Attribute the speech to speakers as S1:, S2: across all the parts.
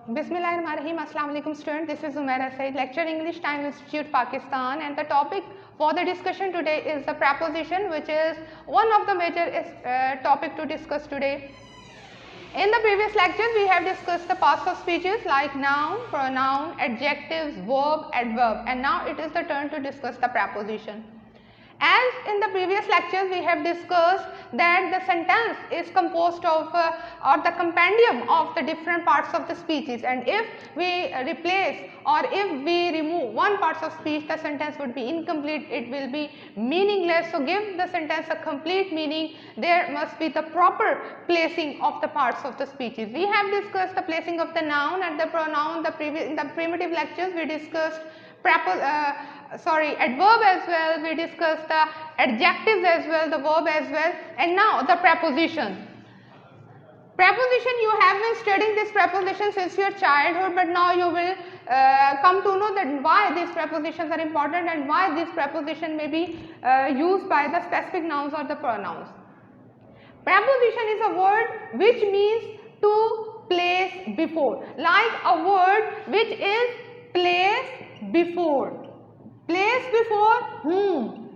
S1: Bismillahirrahmanirrahim. Assalamu alaikum students. This is Umaira Said, lecturer English Time Institute, Pakistan, and the topic for the discussion today is the preposition, which is one of the major topic to discuss today. In the previous lectures, we have discussed the parts of speeches like noun, pronoun, adjectives, verb, adverb, and now it is the turn to discuss the preposition. As in the previous lectures, we have discussed that the sentence is composed of or the compendium of the different parts of the speeches, and if we replace or if we remove one part of speech, the sentence would be incomplete, it will be meaningless. So give the sentence a complete meaning, there must be the proper placing of the parts of the speeches. We have discussed the placing of the noun and the pronoun. In the primitive lectures we discussed adverb as well, we discussed the adjectives as well, the verb as well, and now the preposition. Preposition, you have been studying this preposition since your childhood, but now you will come to know that why these prepositions are important and why this preposition may be used by the specific nouns or the pronouns. Preposition is a word which means to place before, like a word which is placed before. Placed before whom?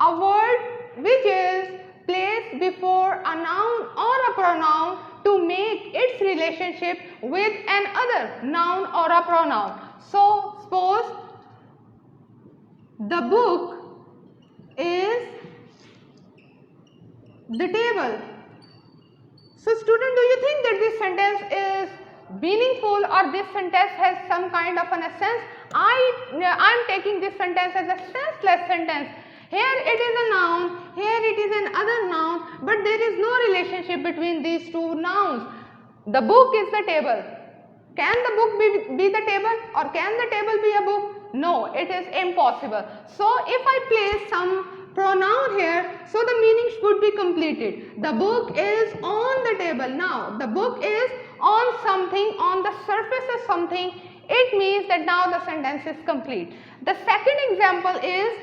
S1: A word which is placed before a noun or a pronoun to make its relationship with another noun or a pronoun. So, suppose the book is the table. So, student, do you think that this sentence is meaningful or this sentence has some kind of an essence? I am taking this sentence as a senseless sentence. Here it is a noun, here it is another noun, but there is no relationship between these two nouns. The book is the table. Can the book be the table, or can the table be a book? No, it is impossible. So if I place some pronoun here, so the meaning would be completed. The book is on the table. Now the book is on something, on the surface of something, it means that now the sentence is complete. The second example is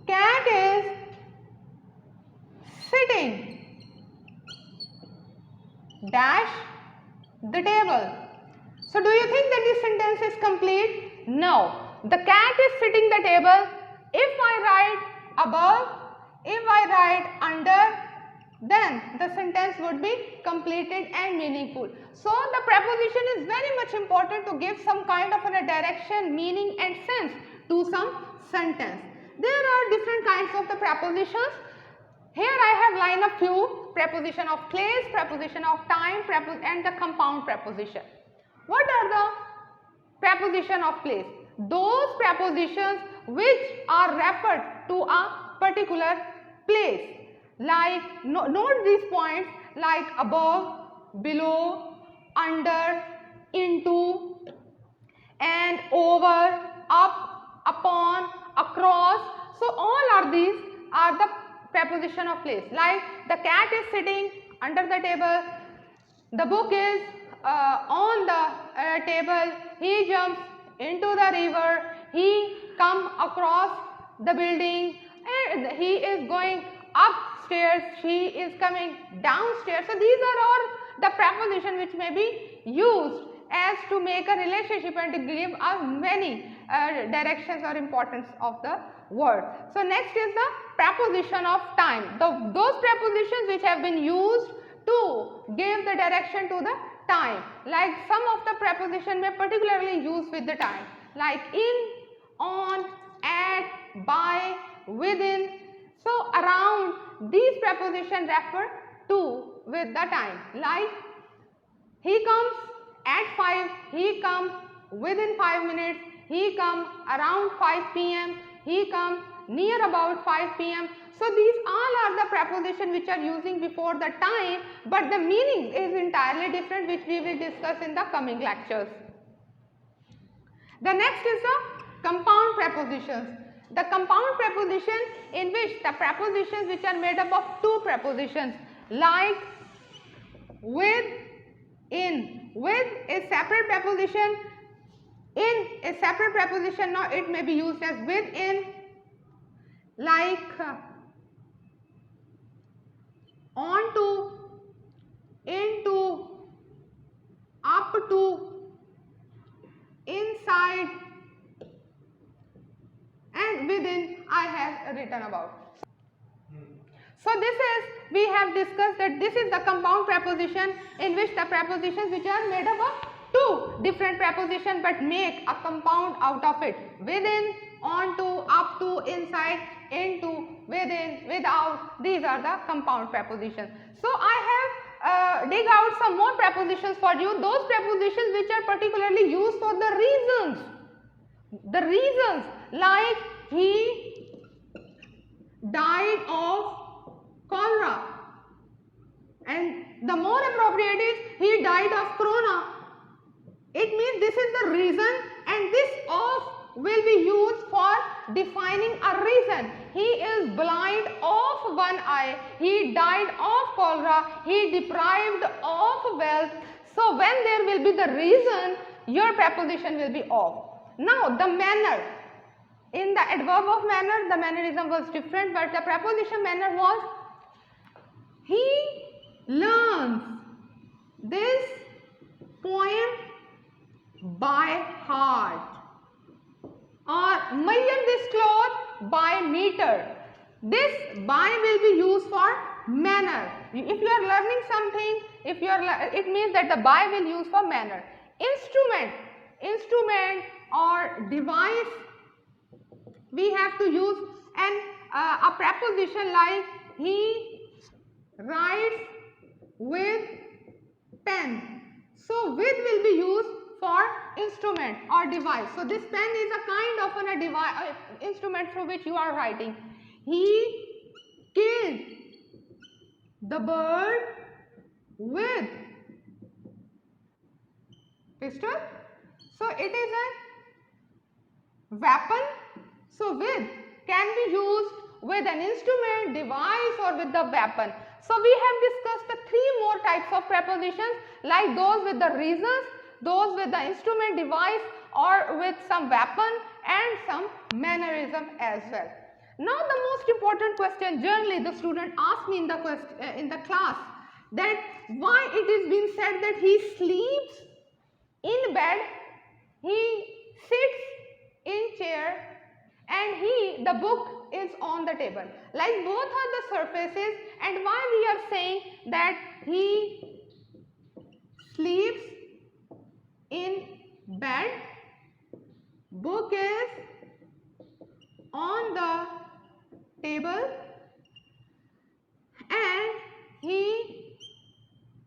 S1: cat is sitting dash the table. So do you think that this sentence is complete? No. The cat is sitting the table. If I write above, if I write under, then the sentence would be completed and meaningful. So the preposition is very much important to give some kind of a direction, meaning and sense to some sentence. There are different kinds of the prepositions. Here I have lined a few: preposition of place, preposition of time, and the compound preposition. What are the preposition of place? Those prepositions which are referred to a particular place. Like, note these points like above, below, under, into, and over, up, upon, across. So all are these are the preposition of place. Like the cat is sitting under the table, the book is on the table, he jumps into the river, he come across the building, and he is going upstairs, she is coming downstairs. So these are all the preposition which may be used as to make a relationship and to give us many directions or importance of the word. So next is the preposition of time. Those prepositions which have been used to give the direction to the time. Like some of the preposition may particularly use with the time, like in, on, at, by, within. So around, these prepositions refer to with the time. Like he comes at 5, he comes within 5 minutes, he comes around 5 p.m, he comes near about 5 p.m. So these all are the prepositions which are using before the time, but the meaning is entirely different, which we will discuss in the coming lectures. The next is the compound prepositions. The compound preposition, in which the prepositions which are made up of two prepositions, like with, in. With is separate preposition, in is separate preposition. Now it may be used as with, in, like on to, into, up to, inside, and within I have written about. So this is, we have discussed that this is the compound preposition, in which the prepositions which are made up of two different prepositions but make a compound out of it. Within, onto, up to, inside, into, within, without, these are the compound prepositions. So I have dig out some more prepositions for you, those prepositions which are particularly used for the reasons. The reasons, like he died of cholera, and the more appropriate is he died of corona. It means this is the reason, and this of will be used for defining a reason. He is blind of one eye, he died of cholera, he deprived of wealth. So when there will be the reason, your preposition will be of. Now the manner, in the adverb of manner, the mannerism was different, but the preposition manner was, he learns this poem by heart, or million this cloth by meter. This by will be used for manner. If you are learning something, if you are, it means that the by will use for manner. Instrument or device, we have to use a preposition like he writes with pen. So with will be used for instrument or device. So this pen is a kind of a device, instrument through which you are writing. He killed the bird with pistol. So it is a weapon. So with can be used with an instrument, device, or with the weapon. So we have discussed the three more types of prepositions, like those with the reasons, those with the instrument, device, or with some weapon and some mannerism as well. Now the most important question, generally the student asked me in the class, that why it is being said that he sleeps in bed, he sits in chair, and the book is on the table. Like both are the surfaces, and why we are saying that he sleeps in bed, book is on the table, and he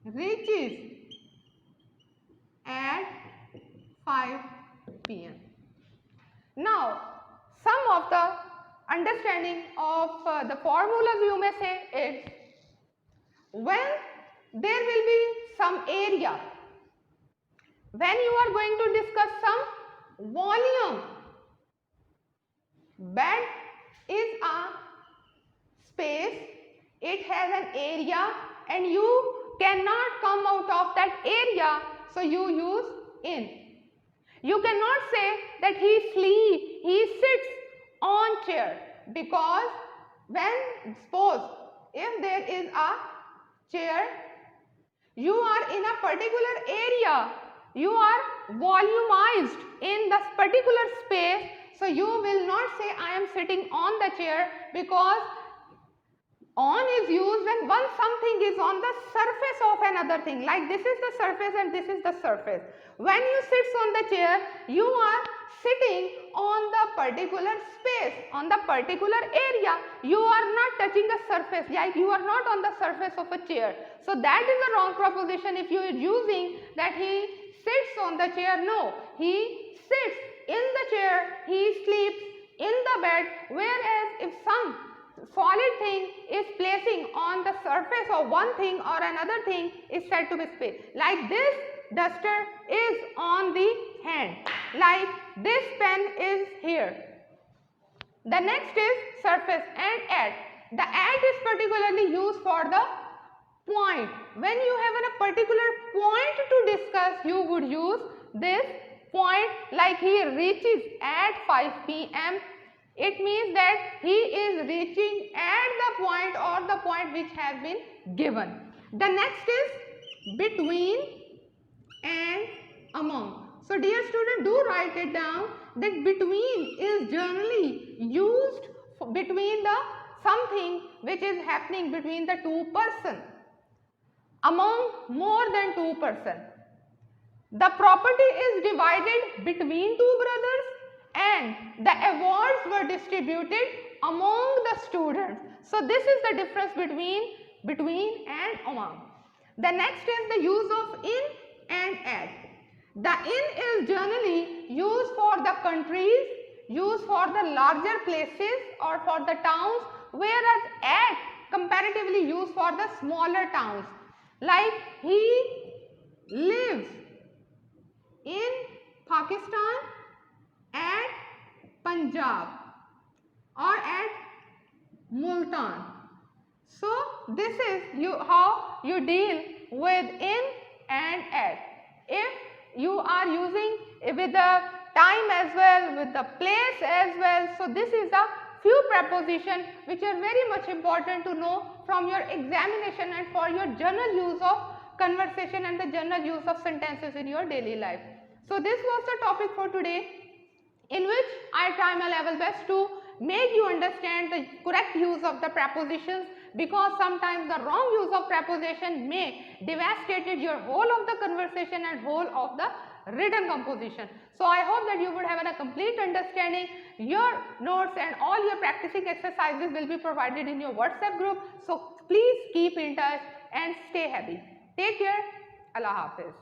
S1: reaches at 5 p.m. Now, some of the understanding of the formulas you may say is, when there will be some area, when you are going to discuss some volume, bed is a space, it has an area, and you cannot come out of that area, so you use in. You cannot say that he sits on chair, because when, suppose if there is a chair, you are in a particular area, you are volumized in this particular space, so you will not say I am sitting on the chair, because on is used when something is on the surface of another thing, like this is the surface and this is the surface. When you sit on the chair, you are sitting on the particular space, on the particular area. You are not touching the surface, like you are not on the surface of a chair. So that is a wrong proposition if you are using that he sits on the chair. No, he sits in the chair, he sleeps in the bed, whereas if some solid thing is placing on the surface of one thing or another thing is said to be space. Like this duster is on the hand, like this pen is here. The next is surface and at. The at is particularly used for the point. When you have a particular point to discuss, you would use this point, like he reaches at 5 p.m. It means that he is reaching at the point or the point which has been given. The next is between and So dear student, do write it down that between is generally used between the something which is happening between the two persons, among more than two persons. The property is divided between two brothers and the awards were distributed among the students. So this is the difference between and among. The next is the use of in and at. The in is generally used for the countries, used for the larger places or for the towns, whereas at comparatively used for the smaller towns. Like he lives in Pakistan at Punjab or at Multan. So this is how you deal with in and at. If you are using with the time as well, with the place as well, so this is a few prepositions which are very much important to know from your examination and for your general use of conversation and the general use of sentences in your daily life. So this was the topic for today, in which I try my level best to make you understand the correct use of the prepositions, because sometimes the wrong use of preposition may devastate your whole of the conversation and whole of the written composition. So I hope that you would have a complete understanding. Your notes and all your practicing exercises will be provided in your WhatsApp group. So please keep in touch and stay happy. Take care. Allah Hafiz.